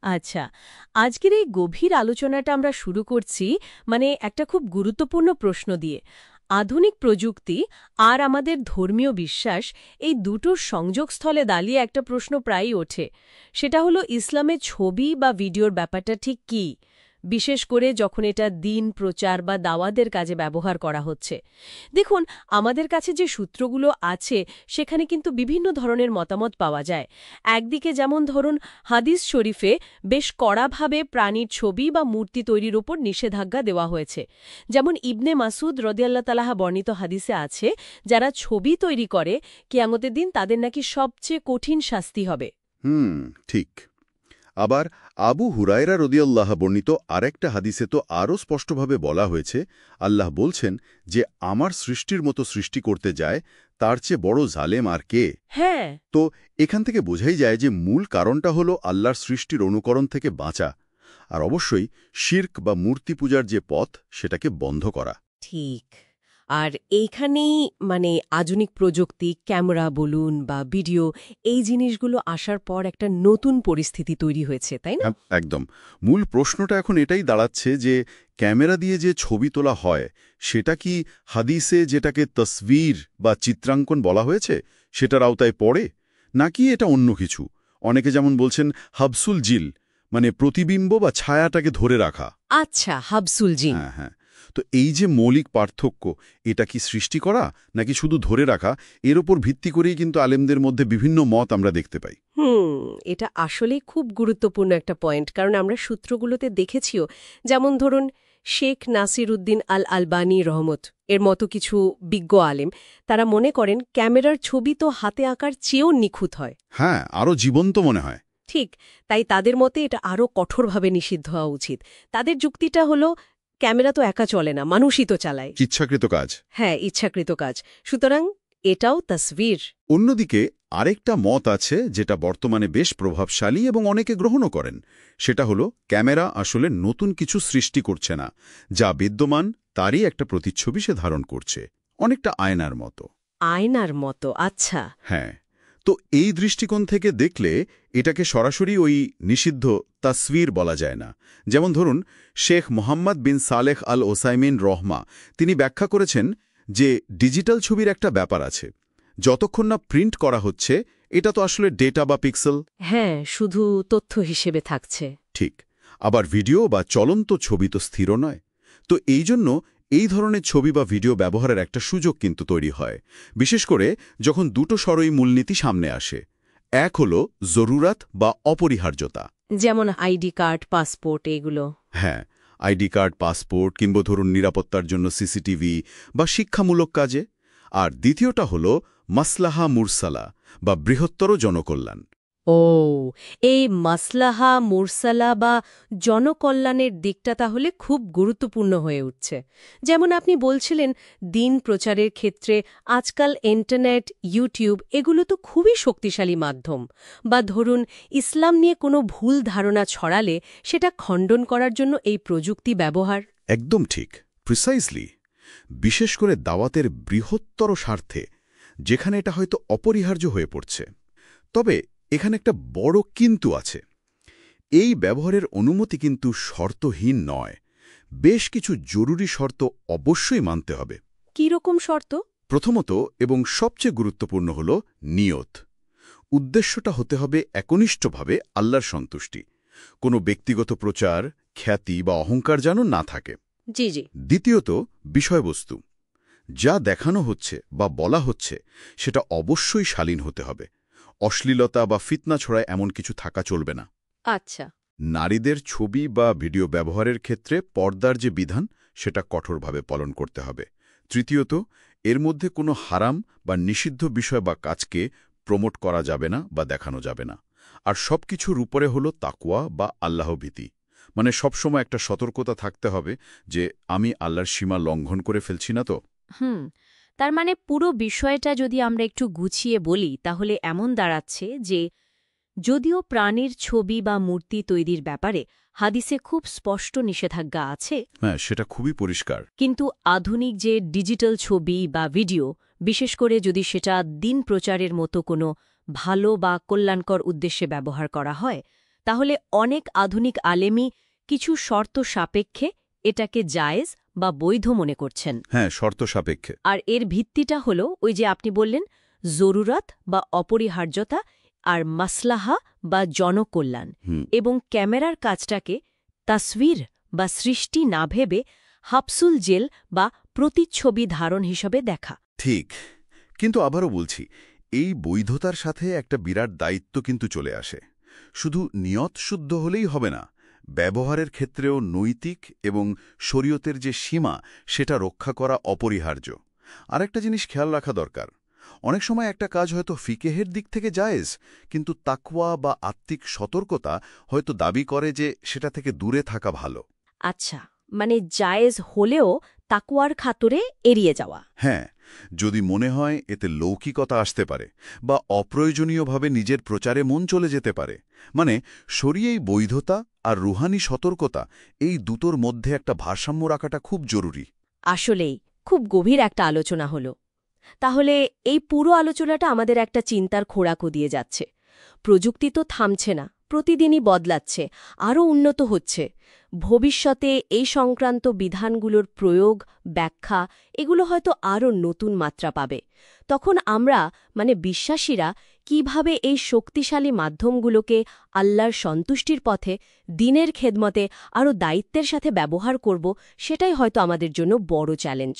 আচ্ছা, আজকের এই গভীর আলোচনাটা আমরা শুরু করছি একটা খুব গুরুত্বপূর্ণ প্রশ্ন দিয়ে। আধুনিক প্রযুক্তি আর আমাদের ধর্মীয় বিশ্বাস এই দুটোর সংযোগস্থলে দাঁড়িয়ে একটা প্রশ্ন প্রায়ই ওঠে। সেটা হলো ইসলামে ছবি বা ভিডিওর ব্যাপারটা ঠিক কী, বিশেষ করে যখন এটা দিন প্রচার বা দাওয়াতের কাজে ব্যবহার করা হচ্ছে। দেখুন, আমাদের কাছে যে সূত্রগুলো আছে সেখানে কিন্তু বিভিন্ন ধরনের মতামত পাওয়া যায়। একদিকে যেমন ধরুন, হাদিস শরীফে বেশ কড়াভাবে প্রাণীর ছবি বা মূর্তি তৈরির ওপর নিষেধাজ্ঞা দেওয়া হয়েছে। যেমন ইবনে মাসুদ রাদিয়াল্লাহু তাআলা বর্ণিত হাদিসে আছে, যারা ছবি তৈরি করে কিয়ামতের দিন তাদের নাকি সবচেয়ে কঠিন শাস্তি হবে। ঠিক। আবার আবু হুরায়রা রাদিয়াল্লাহু বর্ণিত আরেকটা হাদিসে তো আরও স্পষ্টভাবে বলা হয়েছে, আল্লাহ বলছেন যে আমার সৃষ্টির মতো সৃষ্টি করতে যায় তার চেয়ে বড় জালেম আর কে। হ্যাঁ, তো এখান থেকে বোঝাই যায় যে মূল কারণটা হলো আল্লাহর সৃষ্টির অনুকরণ থেকে বাঁচা, আর অবশ্যই শিরক বা মূর্তি পূজার যে পথ সেটাকে বন্ধ করা। ঠিক। আর এইখানেই আধুনিক প্রযুক্তি, ক্যামেরা বলুন বা ভিডিও, এই জিনিসগুলো আসার পর একটা নতুন পরিস্থিতি তৈরি হয়েছে, তাই না? হ্যাঁ, একদম। মূল প্রশ্নটা এখন এটাই দাঁড়াচ্ছে যে ক্যামেরা দিয়ে যে ছবি তোলা হয় সেটা কি হাদিসে যেটাকে তসবির বা চিত্রাঙ্কন বলা হয়েছে সেটার আওতায় পড়ে, নাকি এটা অন্য কিছু? অনেকে যেমন বলছেন হাবসুল জিল, মানে প্রতিবিম্ব বা ছায়াটাকে ধরে রাখা। আচ্ছা, হাবসুল জিন। হ্যাঁ, হ্যাঁ। তো এই যে মৌলিক পার্থক্য, এটা কি সৃষ্টি করা নাকি শুধু ধরে রাখা, এর ওপর ভিত্তি করেই কিন্তু আলেমদের মধ্যে বিভিন্ন মত আমরা দেখতে পাই। এটা আসলেই খুব গুরুত্বপূর্ণ একটা পয়েন্ট, কারণ আমরা সূত্রগুলোতে দেখেছিও। যেমন ধরুন, শেখ নাসির উদ্দিন আল আলবানী রহমত এর মতো কিছু বিজ্ঞ আলেম, তারা মনে করেন ক্যামেরার ছবি তো হাতে আঁকার চেয়েও নিখুঁত হয়। হ্যাঁ, আরও জীবন্ত মনে হয়। ঠিক, তাই তাদের মতে এটা আরও কঠোরভাবে নিষিদ্ধ হওয়া উচিত। তাদের যুক্তিটা হলো, ক্যামেরা তো একা চলে না, মানুষই তো চালায়। ইচ্ছাকৃত কাজ। হ্যাঁ, ইচ্ছাকৃত কাজ। সুতরাং এটাও তসবির। অন্যদিকে আরেকটা মত আছে যেটা বর্তমানে বেশ প্রভাবশালী এবং অনেকে গ্রহণও করেন। সেটা হলো ক্যামেরা আসলে নতুন কিছু সৃষ্টি করছে না, যা বিদ্যমান তারই একটা প্রতিচ্ছবি সে ধারণ করছে, অনেকটা আয়নার মতো। আয়নার মতো, আচ্ছা। হ্যাঁ, তো এই দৃষ্টিকোণ থেকে দেখলে এটাকে সরাসরি ওই নিষিদ্ধ তাসবির বলা যায় না। যেমন ধরুন, শেখ মোহাম্মদ বিন সালেহ আল ওসাইমিন রহমা তিনি ব্যাখ্যা করেছেন যে ডিজিটাল ছবির একটা ব্যাপার আছে, যতক্ষণ না প্রিন্ট করা হচ্ছে এটা তো আসলে ডেটা বা পিক্সেল। হ্যাঁ, শুধু তথ্য হিসেবে থাকছে। ঠিক। আবার ভিডিও বা চলন্ত ছবি তো স্থির নয়। তো এই জন্য এই ধরনের ছবি বা ভিডিও ব্যবহারের একটা সুযোগ কিন্তু তৈরি হয়, বিশেষ করে যখন দুটো সরই মূলনীতি সামনে আসে। এক হলো জরুরাত বা অপরিহার্যতা। যেমন আইডি কার্ড, পাসপোর্ট, এগুলো। হ্যাঁ, আইডি কার্ড, পাসপোর্ট কিংবা ধরুন নিরাপত্তার জন্য সিসিটিভি বা শিক্ষামূলক কাজে। আর দ্বিতীয়টা হলো মাসলাহা মুরসালা বা বৃহত্তর জনকল্যাণ। ও, এই মাসলাহা মুরসালা বা জনকল্যাণের দিকটা তাহলে খুব গুরুত্বপূর্ণ হয়ে উঠছে। যেমন আপনি বলছিলেন, দিন প্রচারের ক্ষেত্রে আজকাল ইন্টারনেট, ইউটিউব এগুলো তো খুবই শক্তিশালী মাধ্যম। বা ধরুন, ইসলাম নিয়ে কোনো ভুল ধারণা ছড়ালে সেটা খণ্ডন করার জন্য এই প্রযুক্তি ব্যবহার। একদম ঠিক, প্রিসাইজলি। বিশেষ করে দাওয়াতের বৃহত্তর স্বার্থে, যেখানে এটা হয়তো অপরিহার্য হয়ে পড়ছে। তবে এখানে একটা বড় কিন্তু আছে। এই ব্যবহারের অনুমতি কিন্তু শর্তহীন নয়। বেশ কিছু জরুরি শর্ত অবশ্যই মানতে হবে। কী রকম শর্ত? প্রথমত এবং সবচেয়ে গুরুত্বপূর্ণ হল নিয়ত। উদ্দেশ্যটা হতে হবে একনিষ্ঠভাবে আল্লাহর সন্তুষ্টি, কোনো ব্যক্তিগত প্রচার, খ্যাতি বা অহংকার যেন না থাকে। জি জি। দ্বিতীয়ত বিষয়বস্তু। যা দেখানো হচ্ছে বা বলা হচ্ছে সেটা অবশ্যই শালীন হতে হবে। অশ্লীলতা বা ফিতনা ছড়ায় এমন কিছু থাকা চলবে না। আচ্ছা। নারীদের ছবি বা ভিডিও ব্যবহারের ক্ষেত্রে পর্দার যে বিধান সেটা কঠোরভাবে পালন করতে হবে। তৃতীয়ত, এর মধ্যে কোনো হারাম বা নিষিদ্ধ বিষয় বা কাজকে প্রমোট করা যাবে না বা দেখানো যাবে না। আর সবকিছুর উপরে হলো তাকওয়া বা আল্লাহভীতি, মানে সবসময় একটা সতর্কতা থাকতে হবে যে আমি আল্লাহর সীমা লঙ্ঘন করে ফেলছি না তো। হুম, তার মানে পুরো বিষয়টা যদি আমরা একটু গুছিয়ে বলি, তাহলে এমন দাঁড়াচ্ছে যে যদিও প্রাণীর ছবি বা মূর্তি তৈরির ব্যাপারে হাদিসে খুব স্পষ্ট নিষেধাজ্ঞা আছে, হ্যাঁ, সেটা খুবই পরিষ্কার। কিন্তু আধুনিক যে ডিজিটাল ছবি বা ভিডিও, বিশেষ করে যদি সেটা দিন প্রচারের মতো কোনো ভালো বা কল্যাণকর উদ্দেশ্যে ব্যবহার করা হয়, তাহলে অনেক আধুনিক আলেমই কিছু শর্ত সাপেক্ষে এটাকে জায়েজ বা বৈধ মনে করছেন। হ্যাঁ, শর্ত সাপেক্ষে। আর এর ভিত্তিটা হলো ওই যে আপনি বললেন জরুরত বা অপরিহার্যতা, আর মাসলাহা বা জনকল্যাণ, এবং ক্যামেরার কাজটাকে তাসবির বা সৃষ্টি না ভেবে হাফসুল জেল বা প্রতিচ্ছবি ধারণ হিসেবে দেখা। ঠিক, কিন্তু আবারও বলছি, এই বৈধতার সাথে একটা বিরাট দায়িত্ব কিন্তু চলে আসে। শুধু নিয়ত শুদ্ধ হলেই হবে না, ব্যবহারের ক্ষেত্রেও নৈতিক এবং শরীয়তের যে সীমা সেটা রক্ষা করা অপরিহার্য। আরেকটা জিনিস খেয়াল রাখা দরকার, অনেক সময় একটা কাজ হয়তো ফিকেহের দিক থেকে জায়েজ, কিন্তু তাকওয়া বা আত্মিক সতর্কতা হয়তো দাবি করে যে সেটা থেকে দূরে থাকা ভালো। আচ্ছা, মানে জায়েজ হলেও তাকওয়ার খাতরে এড়িয়ে যাওয়া। হ্যাঁ, যদি মনে হয় এতে লৌকিকতা আসতে পারে বা অপ্রয়োজনীয়ভাবে নিজের প্রচারে মন চলে যেতে পারে, মানে শরীয়ই বৈধতা আর রুহানি সতর্কতা, এই দুটোর মধ্যে একটা ভারসাম্য রাখাটা খুব জরুরি। আসলেই খুব গভীর একটা আলোচনা হলো। তাহলে এই পুরো আলোচনাটা আমাদের একটা চিন্তার খোরাকও দিয়ে যাচ্ছে। প্রযুক্তি তো থামছে না, প্রতিদিনই বদলাচ্ছে, আরও উন্নত হচ্ছে। ভবিষ্যতে এই সংক্রান্ত বিধানগুলোর প্রয়োগ, ব্যাখ্যা, এগুলো হয়তো আরও নতুন মাত্রা পাবে। তখন আমরা মানে বিশ্বাসীরা কিভাবে এই শক্তিশালী মাধ্যমগুলোকে আল্লাহর সন্তুষ্টির পথে, দিনের খেদমতে আরও দায়িত্বের সাথে ব্যবহার করব, সেটাই হয়তো আমাদের জন্য বড় চ্যালেঞ্জ।